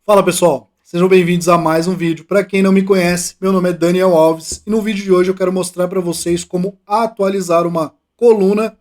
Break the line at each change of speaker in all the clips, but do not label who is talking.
Fala pessoal, sejam bem-vindos a mais um vídeo. Para quem não me conhece, meu nome é Daniel Alves e no vídeo de hoje eu quero mostrar para vocês como atualizar uma coluna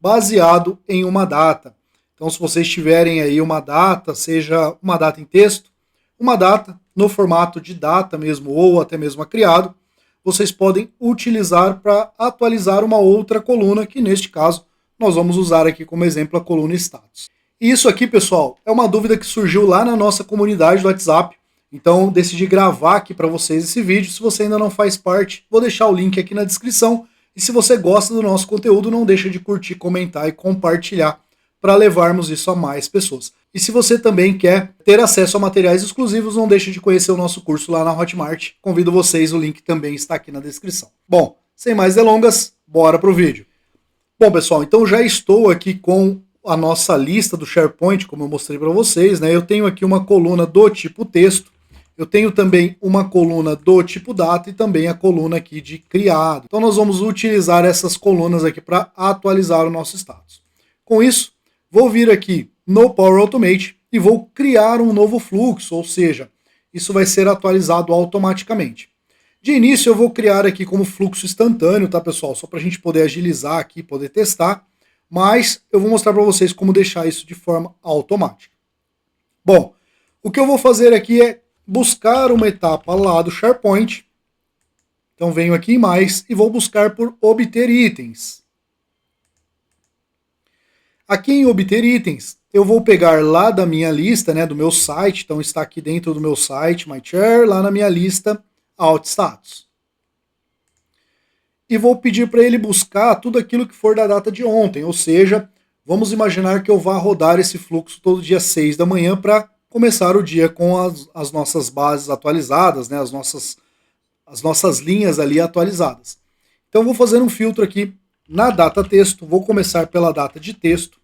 baseado em uma data. Então, se vocês tiverem aí uma data, seja uma data em texto, uma data no formato de data mesmo ou até mesmo a criado, vocês podem utilizar para atualizar uma outra coluna, que neste caso nós vamos usar aqui como exemplo a coluna status. E isso aqui, pessoal, é uma dúvida que surgiu lá na nossa comunidade do WhatsApp. Então, decidi gravar aqui para vocês esse vídeo. Se você ainda não faz parte, vou deixar o link aqui na descrição. E se você gosta do nosso conteúdo, não deixa de curtir, comentar e compartilhar para levarmos isso a mais pessoas. E se você também quer ter acesso a materiais exclusivos, não deixe de conhecer o nosso curso lá na Hotmart. Convido vocês, o link também está aqui na descrição. Bom, sem mais delongas, bora pro vídeo. Bom, pessoal, então já estou aqui com a nossa lista do SharePoint, como eu mostrei para vocês, né? Eu tenho aqui uma coluna do tipo texto, eu tenho também uma coluna do tipo data e também a coluna aqui de criado. Então nós vamos utilizar essas colunas aqui para atualizar o nosso status. Com isso, vou vir aqui no Power Automate e vou criar um novo fluxo, ou seja, isso vai ser atualizado automaticamente. De início eu vou criar aqui como fluxo instantâneo, tá pessoal? Só para a gente poder agilizar aqui, poder testar. Mas eu vou mostrar para vocês como deixar isso de forma automática. Bom, o que eu vou fazer aqui é buscar uma etapa lá do SharePoint. Então venho aqui em mais e vou buscar por obter itens. Aqui em obter itens, eu vou pegar lá da minha lista, né, do meu site, então está aqui dentro do meu site, MyChar, lá na minha lista, Alt Status. E vou pedir para ele buscar tudo aquilo que for da data de ontem, ou seja, vamos imaginar que eu vá rodar esse fluxo todo dia 6 da manhã para começar o dia com as nossas bases atualizadas, né, as nossas linhas ali atualizadas. Então vou fazer um filtro aqui na data texto, vou começar pela data de texto,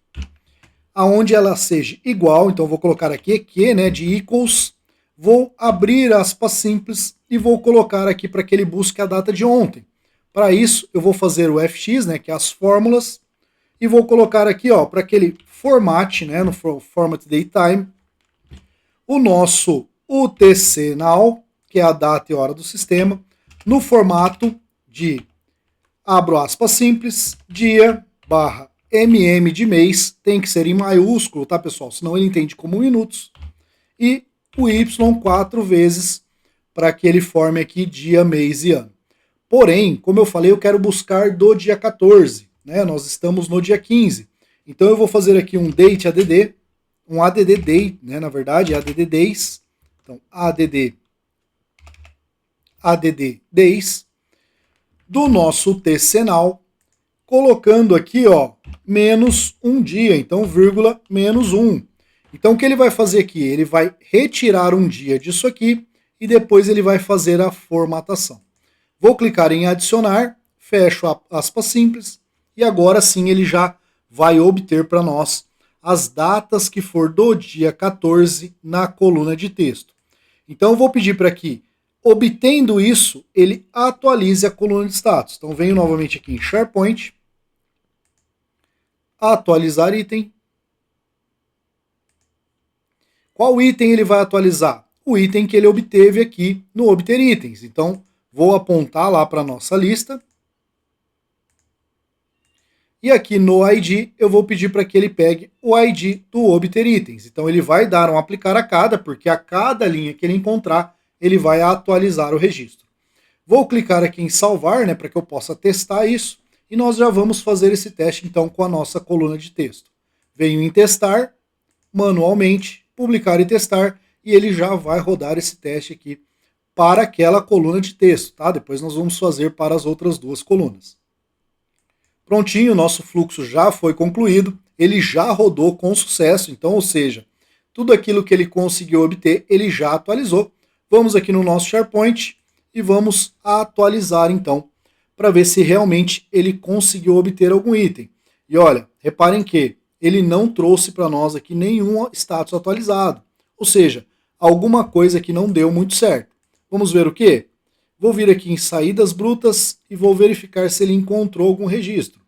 aonde ela seja igual, então vou colocar aqui que, né, de equals, vou abrir aspas simples e vou colocar aqui para que ele busque a data de ontem. Para isso, eu vou fazer o FX, né, que é as fórmulas, e vou colocar aqui, ó, para que ele formate, né, no Format Datetime, o nosso UTC Now, que é a data e hora do sistema, no formato de, abro aspas simples, dia barra mm de mês, tem que ser em maiúsculo, tá pessoal? Senão ele entende como minutos, e o Y 4 vezes, para que ele forme aqui dia, mês e ano. Porém, como eu falei, eu quero buscar do dia 14, né? Nós estamos no dia 15. Então eu vou fazer aqui um date add, um add date, né? Na verdade, add days. Então, add days do nosso TCNAL, colocando aqui, ó, menos um dia, então vírgula menos um. Então o que ele vai fazer aqui? Ele vai retirar um dia disso aqui e depois ele vai fazer a formatação. Vou clicar em adicionar, fecho aspas simples e agora sim ele já vai obter para nós as datas que for do dia 14 na coluna de texto. Então eu vou pedir para que, obtendo isso, ele atualize a coluna de status. Então venho novamente aqui em SharePoint, atualizar item. Qual item ele vai atualizar? O item que ele obteve aqui no obter itens. Então vou apontar lá para a nossa lista. E aqui no ID eu vou pedir para que ele pegue o ID do obter itens. Então ele vai dar um aplicar a cada, porque a cada linha que ele encontrar, ele vai atualizar o registro. Vou clicar aqui em salvar, né, para que eu possa testar isso. E nós já vamos fazer esse teste então com a nossa coluna de texto. Venho em testar, manualmente, publicar e testar, e ele já vai rodar esse teste aqui para aquela coluna de texto, tá? Depois nós vamos fazer para as outras duas colunas. Prontinho, o nosso fluxo já foi concluído, ele já rodou com sucesso, então, ou seja, tudo aquilo que ele conseguiu obter, ele já atualizou. Vamos aqui no nosso SharePoint e vamos atualizar então, para ver se realmente ele conseguiu obter algum item. E olha, reparem que ele não trouxe para nós aqui nenhum status atualizado, ou seja, alguma coisa que não deu muito certo. Vamos ver o que? Vou vir aqui em saídas brutas e vou verificar se ele encontrou algum registro.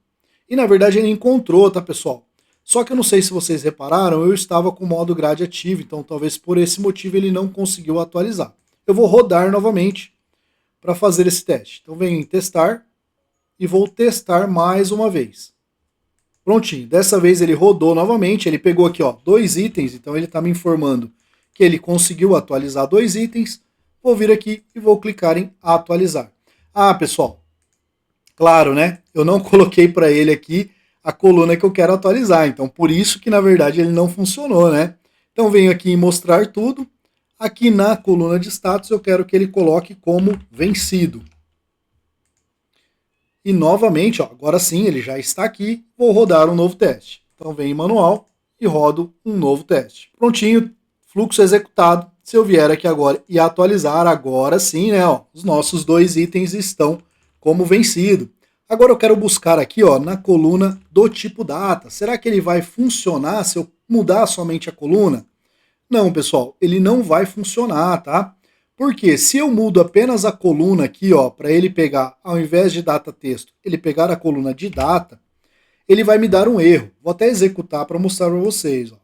E na verdade ele encontrou, tá pessoal? Só que eu não sei se vocês repararam, eu estava com o modo grade ativo, então talvez por esse motivo ele não conseguiu atualizar. Eu vou rodar novamente para fazer esse teste. Então venho em testar e vou testar mais uma vez. Prontinho, dessa vez ele rodou novamente, ele pegou aqui ó, 2 itens, então ele está me informando que ele conseguiu atualizar 2 itens. Vou vir aqui e vou clicar em atualizar. Ah, pessoal, claro, né? Eu não coloquei para ele aqui a coluna que eu quero atualizar, então por isso que na verdade ele não funcionou, né? Então venho aqui em mostrar tudo. Aqui na coluna de status eu quero que ele coloque como vencido. E novamente, ó, agora sim ele já está aqui, vou rodar um novo teste. Então venho em manual e rodo um novo teste. Prontinho, fluxo executado. Se eu vier aqui agora e atualizar, agora sim, né, ó, os nossos 2 itens estão como vencido. Agora eu quero buscar aqui ó, na coluna do tipo data. Será que ele vai funcionar se eu mudar somente a coluna? Não, pessoal, ele não vai funcionar, tá? Porque se eu mudo apenas a coluna aqui, ó, para ele pegar, ao invés de data texto, ele pegar a coluna de data, ele vai me dar um erro. Vou até executar para mostrar para vocês, ó.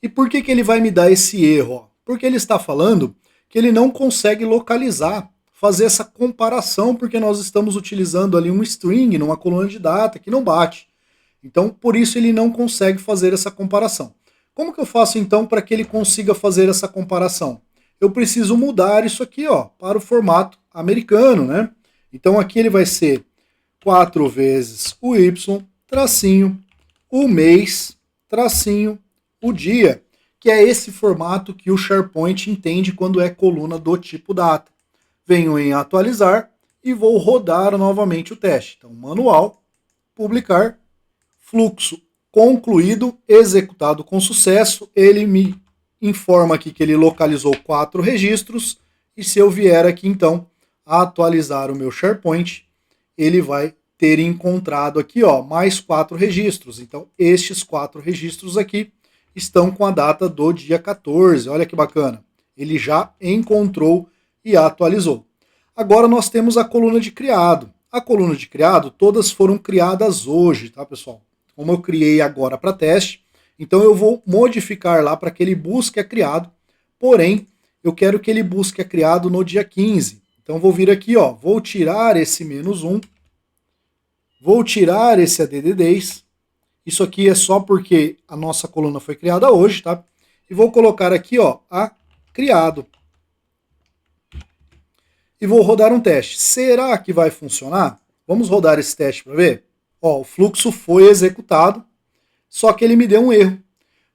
E por que ele vai me dar esse erro? Ó? Porque ele está falando que ele não consegue localizar, fazer essa comparação, porque nós estamos utilizando ali um string numa coluna de data que não bate. Então, por isso ele não consegue fazer essa comparação. Como que eu faço então para que ele consiga fazer essa comparação? Eu preciso mudar isso aqui ó, para o formato americano, né? Então aqui ele vai ser 4 vezes o y, tracinho, o mês, tracinho, o dia, que é esse formato que o SharePoint entende quando é coluna do tipo data. Venho em atualizar e vou rodar novamente o teste. Então, manual, publicar, fluxo concluído, executado com sucesso. Ele me informa aqui que ele localizou 4 registros e se eu vier aqui então a atualizar o meu SharePoint, ele vai ter encontrado aqui ó, mais 4 registros. Então, estes 4 registros aqui estão com a data do dia 14. Olha que bacana. Ele já encontrou e atualizou. Agora nós temos a coluna de criado. A coluna de criado, todas foram criadas hoje, tá, pessoal? Como eu criei agora para teste, então eu vou modificar lá para que ele busque a criado, porém, eu quero que ele busque a criado no dia 15. Então vou vir aqui, ó, vou tirar esse -1, vou tirar esse ADD10, isso aqui é só porque a nossa coluna foi criada hoje, tá? E vou colocar aqui, ó, a criado. E vou rodar um teste. Será que vai funcionar? Vamos rodar esse teste para ver? Ó, o fluxo foi executado, só que ele me deu um erro.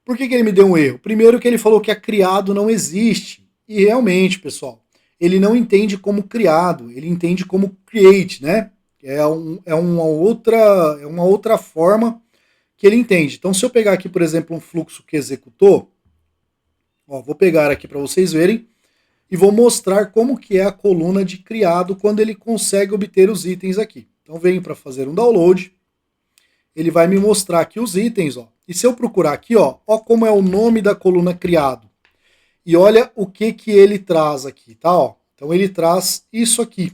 Por que ele me deu um erro? Primeiro que ele falou que a criado não existe. E realmente, pessoal, ele não entende como criado, ele entende como create, né? É uma outra forma que ele entende. Então, se eu pegar aqui, por exemplo, um fluxo que executou, ó, vou pegar aqui para vocês verem e vou mostrar como que é a coluna de criado quando ele consegue obter os itens aqui. Então, venho para fazer um download, ele vai me mostrar aqui os itens, ó. E se eu procurar aqui, ó como é o nome da coluna criado. E olha o que ele traz aqui, tá? Ó. Então, ele traz isso aqui,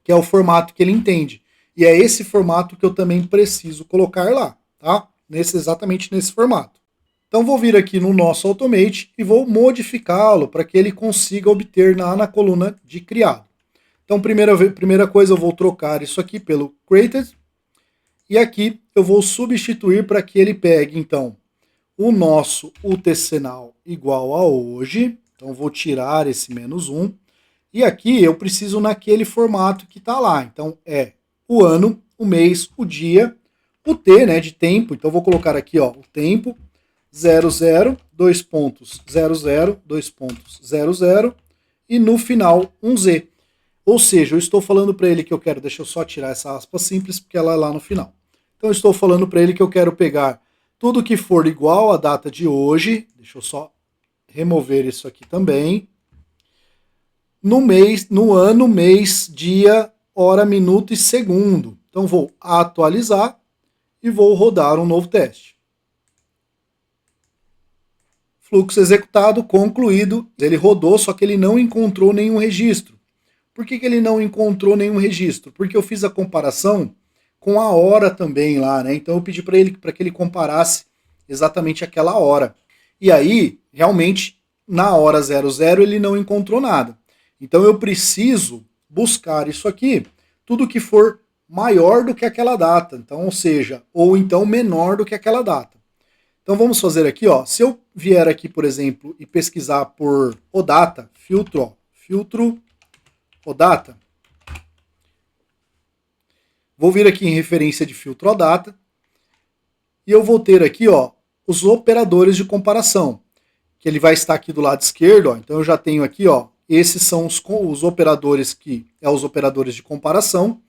que é o formato que ele entende. E é esse formato que eu também preciso colocar lá, tá? Exatamente nesse formato. Então vou vir aqui no nosso Automate e vou modificá-lo para que ele consiga obter na coluna de criado. Então primeira coisa eu vou trocar isso aqui pelo created e aqui eu vou substituir para que ele pegue então o nosso UTC-Now igual a hoje. Então vou tirar esse -1 e aqui eu preciso naquele formato que está lá. Então é o ano, o mês, o dia, o T, né, de tempo. Então vou colocar aqui, ó, o tempo 00, 2 pontos, 00, 2 pontos, 00 e no final um Z. Ou seja, eu estou falando para ele que eu quero, deixa eu só tirar essa aspa simples porque ela é lá no final. Então eu estou falando para ele que eu quero pegar tudo que for igual à data de hoje, deixa eu só remover isso aqui também, no mês, no ano, mês, dia, hora, minuto e segundo. Então vou atualizar e vou rodar um novo teste. Fluxo executado, concluído. Ele rodou, só que ele não encontrou nenhum registro. Por que ele não encontrou nenhum registro? Porque eu fiz a comparação com a hora também lá, né? Então eu pedi para que ele comparasse exatamente aquela hora. E aí, realmente, na hora 00 ele não encontrou nada. Então eu preciso buscar isso aqui, tudo que for maior do que aquela data, então, ou seja, ou então menor do que aquela data. Então vamos fazer aqui, ó, se eu vier aqui, por exemplo, e pesquisar por OData, filtro OData, vou vir aqui em referência de filtro OData, e eu vou ter aqui, ó, os operadores de comparação, que ele vai estar aqui do lado esquerdo, ó, então eu já tenho aqui, ó, esses são os operadores que é os operadores de comparação,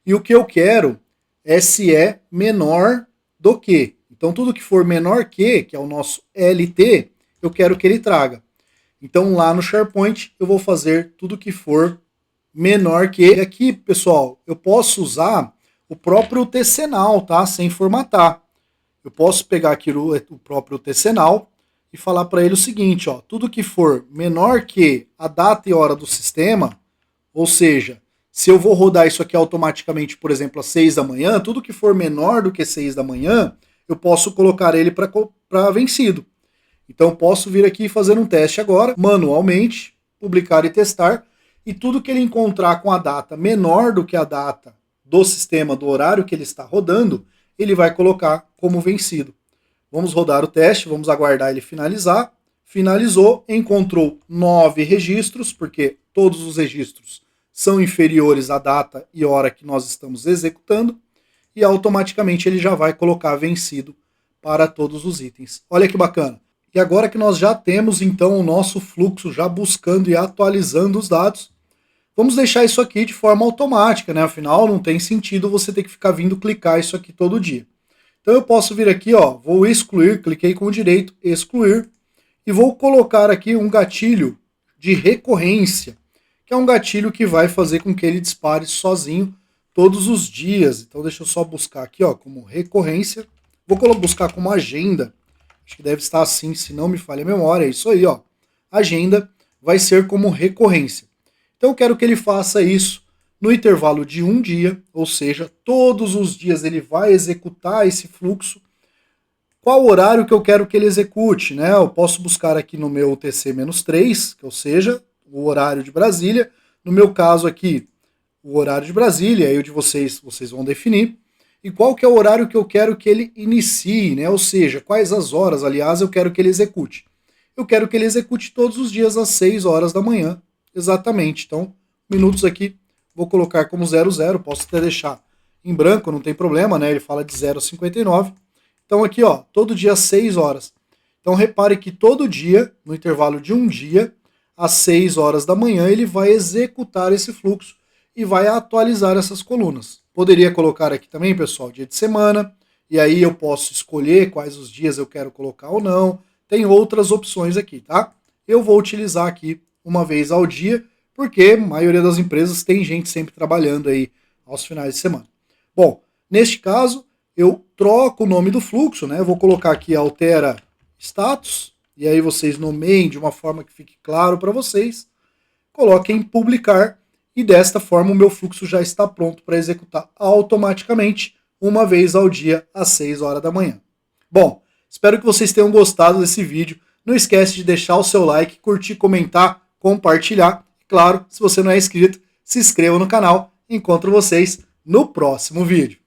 e o que eu quero é se é menor do que. Então tudo que for menor que é o nosso LT, eu quero que ele traga. Então lá no SharePoint eu vou fazer tudo que for menor que. E aqui, pessoal, eu posso usar o próprio tcnal, tá? Sem formatar. Eu posso pegar aqui o próprio tcnal e falar para ele o seguinte, ó, tudo que for menor que a data e hora do sistema, ou seja, se eu vou rodar isso aqui automaticamente, por exemplo, às 6 da manhã, tudo que for menor do que 6 da manhã, eu posso colocar ele para vencido. Então eu posso vir aqui e fazer um teste agora, manualmente, publicar e testar, e tudo que ele encontrar com a data menor do que a data do sistema, do horário que ele está rodando, ele vai colocar como vencido. Vamos rodar o teste, vamos aguardar ele finalizar. Finalizou, encontrou 9 registros, porque todos os registros são inferiores à data e hora que nós estamos executando, e automaticamente ele já vai colocar vencido para todos os itens. Olha que bacana. E agora que nós já temos então o nosso fluxo já buscando e atualizando os dados, vamos deixar isso aqui de forma automática, né? Afinal, não tem sentido você ter que ficar vindo clicar isso aqui todo dia. Então eu posso vir aqui, ó, vou excluir, cliquei com o direito, excluir, e vou colocar aqui um gatilho de recorrência, que é um gatilho que vai fazer com que ele dispare sozinho todos os dias. Então deixa eu só buscar aqui, ó, como recorrência. Vou buscar como agenda. Acho que deve estar assim, se não me falha a memória. É isso aí, ó. Agenda vai ser como recorrência. Então eu quero que ele faça isso no intervalo de um dia, ou seja, todos os dias ele vai executar esse fluxo. Qual horário que eu quero que ele execute, né? Eu posso buscar aqui no meu TC-3, que ou seja, o horário de Brasília. No meu caso aqui, o horário de Brasília, aí o de vocês vão definir. E qual que é o horário que eu quero que ele inicie, né? Ou seja, quais as horas, aliás, eu quero que ele execute. Eu quero que ele execute todos os dias às 6 horas da manhã, exatamente. Então, minutos aqui, vou colocar como 00, posso até deixar em branco, não tem problema, né? Ele fala de 0,59. Então aqui, ó, todo dia às 6 horas. Então repare que todo dia, no intervalo de um dia, às 6 horas da manhã, ele vai executar esse fluxo e vai atualizar essas colunas. Poderia colocar aqui também, pessoal, dia de semana, e aí eu posso escolher quais os dias eu quero colocar ou não. Tem outras opções aqui, tá? Eu vou utilizar aqui uma vez ao dia, porque a maioria das empresas tem gente sempre trabalhando aí aos finais de semana. Bom, neste caso, eu troco o nome do fluxo, né? Eu vou colocar aqui altera status, e aí vocês nomeiem de uma forma que fique claro para vocês. Coloquem publicar, e desta forma o meu fluxo já está pronto para executar automaticamente, uma vez ao dia, às 6 horas da manhã. Bom, espero que vocês tenham gostado desse vídeo. Não esquece de deixar o seu like, curtir, comentar, compartilhar. E claro, se você não é inscrito, se inscreva no canal. Encontro vocês no próximo vídeo.